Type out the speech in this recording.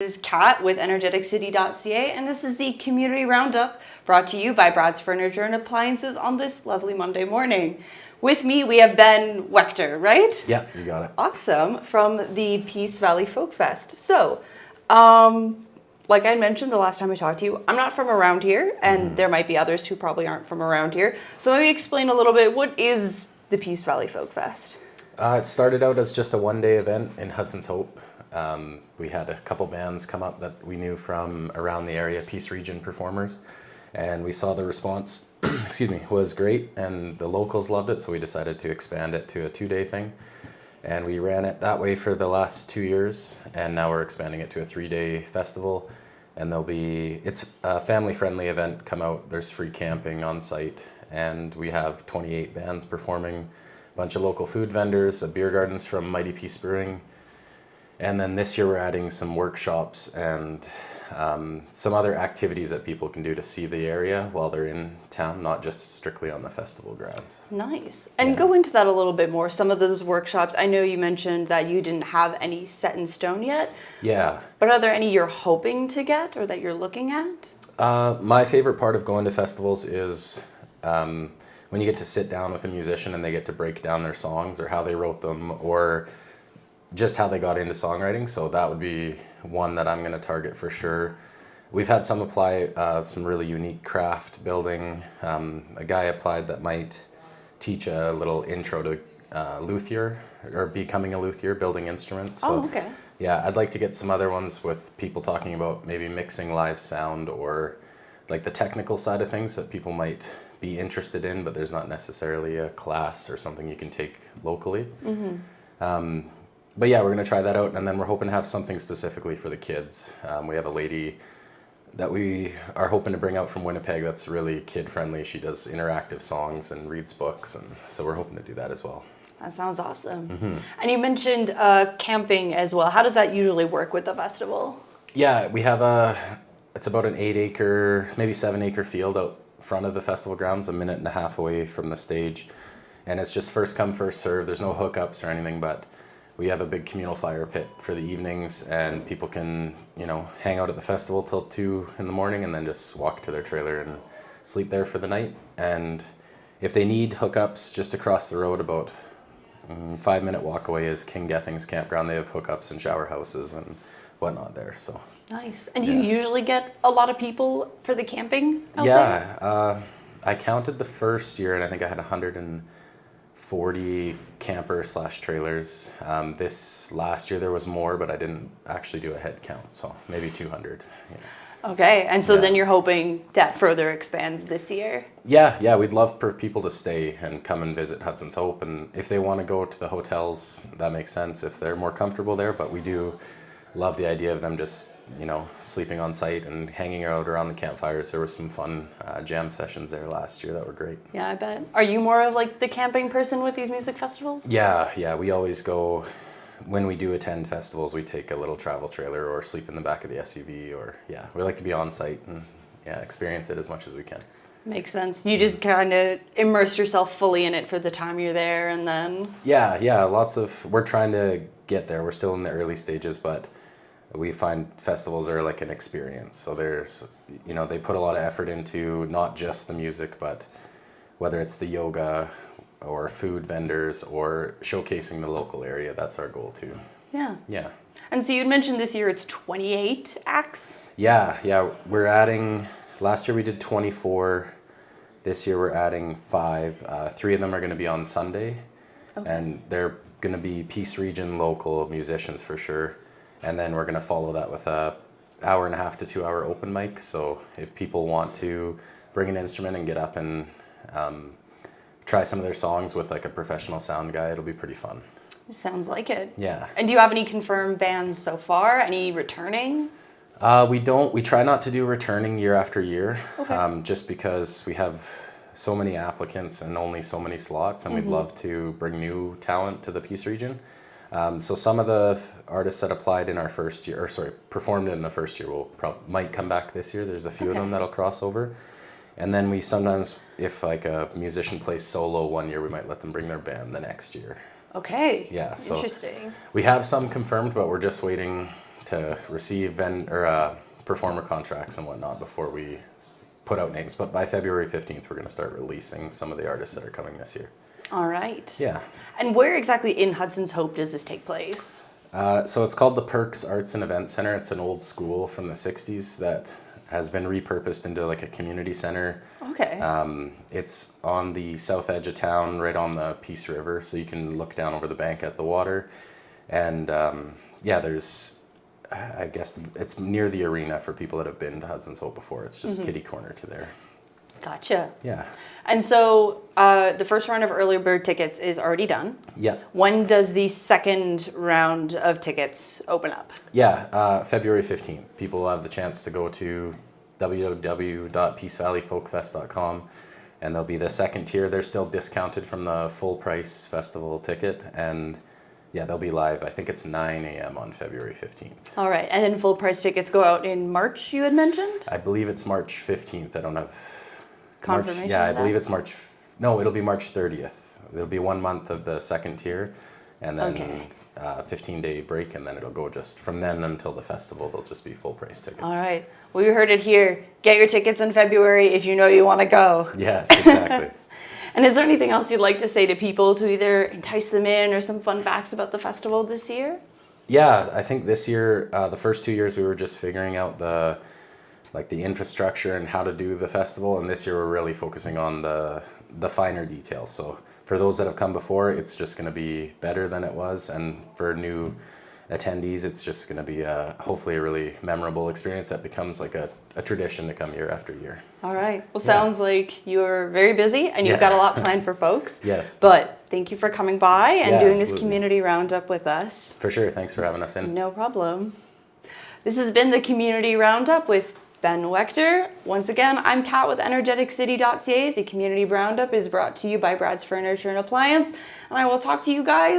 This is Kat with energeticcity.ca, and this is the Community Roundup brought to you by Brad's Furniture and Appliances on this lovely Monday morning. With me, we have Ben Waechter, right? Yeah, you got it. Awesome, from the Peace Valley Folk Fest. So, like I mentioned the last time I talked to you, I'm not from around here, and there might be others who probably aren't from around here. So maybe explain a little bit, what is the Peace Valley Folk Fest? It started out as just a one-day event in Hudson's Hope. We had a couple bands come up that we knew from around the area, Peace Region performers, and we saw the response, excuse me, was great, and the locals loved it, so we decided to expand it to a two-day thing. And we ran it that way for the last 2 years, and now we're expanding it to a 3-day festival. And it's a family-friendly event. Come out, there's free camping on site, and we have 28 bands performing, a bunch of local food vendors, beer gardens from Mighty Peace Brewing. And then this year we're adding some workshops and some other activities that people can do to see the area while they're in town, not just strictly on the festival grounds. Nice. And go into that a little bit more. Some of those workshops, I know you mentioned that you didn't have any set in stone yet. Yeah. But are there any you're hoping to get or that you're looking at? My favorite part of going to festivals is when you get to sit down with a musician and they get to break down their songs or how they wrote them or just how they got into songwriting. So that would be one that I'm going to target for sure. We've had some apply some really unique craft building. A guy applied that might teach a little intro to luthier or becoming a luthier, building instruments. So, okay. Yeah, I'd like to get some other ones with people talking about maybe mixing live sound or like the technical side of things that people might be interested in, but there's not necessarily a class or something you can take locally. But yeah, we're going to try that out, and then we're hoping to have something specifically for the kids. We have a lady that we are hoping to bring out from Winnipeg that's really kid-friendly. She does interactive songs and reads books, and so we're hoping to do that as well. That sounds awesome. And you mentioned camping as well. How does that usually work with the festival? Yeah, we have it's about an 8-acre, maybe 7-acre field out front of the festival grounds, a minute and a half away from the stage. And it's just first come, first serve. There's no hookups or anything, but we have a big communal fire pit for the evenings, and people can, hang out at the festival till 2 in the morning and then just walk to their trailer and sleep there for the night. And if they need hookups, just across the road, about 5-minute walk away is King Gething's campground. They have hookups and shower houses and whatnot there. So nice. And do you usually get a lot of people for the camping out there? Yeah, I counted the first year, and I think I had 140 camper/trailers. This last year there was more, but I didn't actually do a head count, so maybe 200. Okay, and so then you're hoping that further expands this year? Yeah, we'd love for people to stay and come and visit Hudson's Hope, and if they want to go to the hotels, that makes sense if they're more comfortable there, but we do love the idea of them just, sleeping on site and hanging out around the campfires. There was some fun jam sessions there last year that were great. Yeah, I bet. Are you more of like the camping person with these music festivals? Yeah, we always go, when we do attend festivals, we take a little travel trailer or sleep in the back of the SUV, or we like to be on site and experience it as much as we can. Makes sense. You just kind of immerse yourself fully in it for the time you're there, and then... Yeah, we're trying to get there. We're still in the early stages, but we find festivals are like an experience. So there's, they put a lot of effort into not just the music, but whether it's the yoga or food vendors or showcasing the local area, that's our goal too. Yeah. And so you'd mentioned this year it's 28 acts? Yeah, we're adding, last year we did 24. This year we're adding 5. 3 of them are going to be on Sunday. Okay. And they're going to be Peace Region local musicians for sure. And then we're going to follow that with a 1.5 to 2 hour open mic. So if people want to bring an instrument and get up and try some of their songs with like a professional sound guy, it'll be pretty fun. Sounds like it. Yeah. And do you have any confirmed bands so far? Any returning? We don't. We try not to do returning year after year, just because we have so many applicants and only so many slots, and we'd love to bring new talent to the Peace Region. So some of the artists that applied in our first year, performed in the first year, might come back this year. There's a few of them that'll cross over. And then we sometimes, if like a musician plays solo one year, we might let them bring their band the next year. Okay. Yeah. So interesting. we have some confirmed, but we're just waiting to receive performer contracts and whatnot before we put out names. But by February 15th, we're going to start releasing some of the artists that are coming this year. All right. Yeah. And where exactly in Hudson's Hope does this take place? So it's called the Perks Arts and Event Center. It's an old school from the 60s that has been repurposed into like a community center. Okay. It's on the south edge of town, right on the Peace River, so you can look down over the bank at the water. And there's, I guess it's near the arena for people that have been to Hudson's Hope before. It's just kitty corner to there. Gotcha. Yeah. And so the first round of early bird tickets is already done. Yeah. When does the second round of tickets open up? Yeah, February 15th. People will have the chance to go to www.peacevalleyfolkfest.com, and there'll be the second tier. They're still discounted from the full price festival ticket, and yeah, they'll be live. I think it's 9 a.m. on February 15th. All right. And then full price tickets go out in March, you had mentioned? I believe it's March 15th. I don't have Confirmation Yeah, of I that? believe it's March. No, it'll be March 30th. It'll be 1 month of the second tier, and then Okay. 15-day break, and then it'll go just from then until the festival. They'll just be full price tickets. All right. Well, you heard it here. Get your tickets in February if you know you want to go. Yes, exactly. And is there anything else you'd like to say to people to either entice them in or some fun facts about the festival this year? Yeah, I think this year, the first 2 years, we were just figuring out the infrastructure and how to do the festival, and this year we're really focusing on the finer details. So for those that have come before, it's just going to be better than it was, and for new attendees, it's just going to be hopefully a really memorable experience that becomes like a tradition to come year after year. All right. Well, sounds like you're very busy and you've Yeah. got a lot planned for folks. Yes. But thank you for coming by and Yeah, doing this absolutely. community roundup with us. For sure. Thanks for having us in. No problem. This has been the Community Roundup with Ben Waechter. Once again, I'm Kat with energeticcity.ca. The Community Roundup is brought to you by Brad's Furniture and Appliance, and I will talk to you guys